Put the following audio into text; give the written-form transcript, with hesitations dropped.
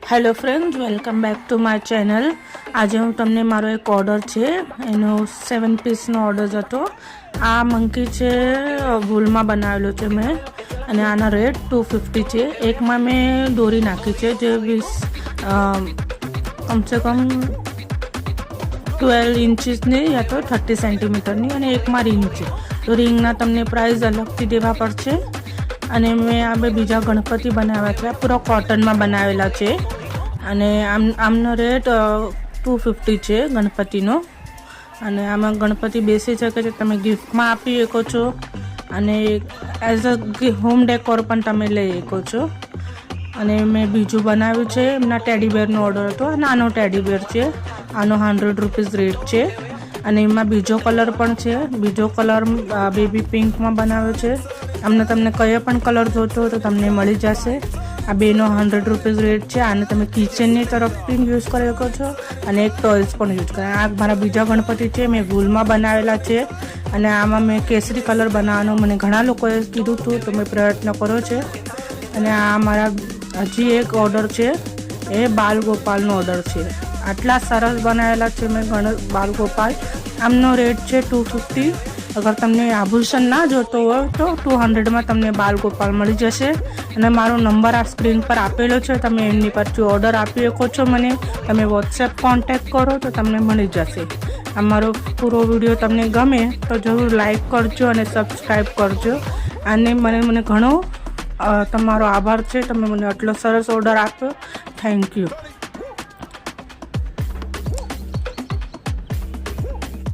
Hello friends, welcome back to my channel. આજે હું તમને મારો એક ઓર્ડર છે એનો 7 પીસનો ઓર્ડર હતો. આ મંકી છે, વૂલમાં બનાવેલો છે મેં, અને આના રેટ 250 છે. એકમાં મેં દોરી નાખી છે જે 20 કમસે કમ 12 ઇંચીસની યા તો 30 સેન્ટીમીટરની, અને એકમાં રિંગ છે. તો રિંગના તમને પ્રાઇસ અલગથી દેવા પડશે. અને મેં આ બે બીજા ગણપતિ બનાવ્યા છે, પૂરા કોટનમાં બનાવેલા છે, અને આમનો રેટ 250 છે ગણપતિનો. અને આમાં ગણપતિ બેસી શકે છે, તમે ગિફ્ટમાં આપી શકો છો, અને એઝ અ હોમ ડેકોર પણ તમે લઈ શકો છો. અને મેં બીજું બનાવ્યું છે, એમના ટેડીબેરનો ઓર્ડર હતો. નાનો ટેડીબેર છે, આનો 100 રૂપીસ રેટ છે. અને એમાં બીજો કલર પણ છે, બીજો કલર બેબી પિંકમાં બનાવ્યો છે. તમને કયો પણ કલર જોતો હોય તો તમને મળી જશે. આ બેનો 100 રૂપીસ રેટ છે. આને તમે કિચનની તરફ પણ યુઝ કરી શકો છો, અને એક ટોયલ્સ પણ યુઝ કરે. આ મારા બીજા ગણપતિ છે, મેં વૂલમાં બનાવેલા છે. અને આમાં મેં કેસરી કલર બનાવવાનો મને ઘણા લોકોએ કીધું હતું, તો મેં પ્રયત્ન કર્યો છે. અને આ મારા હજી એક ઓર્ડર છે, એ બાલગોપાલનો ઓર્ડર છે. આટલા સરસ બનાવેલા છે મેં બાલગોપાલ. આમનો રેટ છે 250. અગર તમને આભૂષણ ના જોતો હોય તો 200માં તમને બાલગોપાલ મળી જશે. અને મારો નંબર આ સ્ક્રીન પર આપેલો છે, તમે એમની પરથી ઓર્ડર આપી શકો છો. મને તમે વોટ્સએપ કોન્ટેક્ટ કરો તો તમને મળી જશે. આ મારો પૂરો વિડીયો તમને ગમે તો જરૂર લાઈક કરજો અને સબસ્ક્રાઈબ કરજો. અને મને ઘણો તમારો આભાર છે, તમે મને આટલો સરસ ઓર્ડર આપ્યો. Thank you.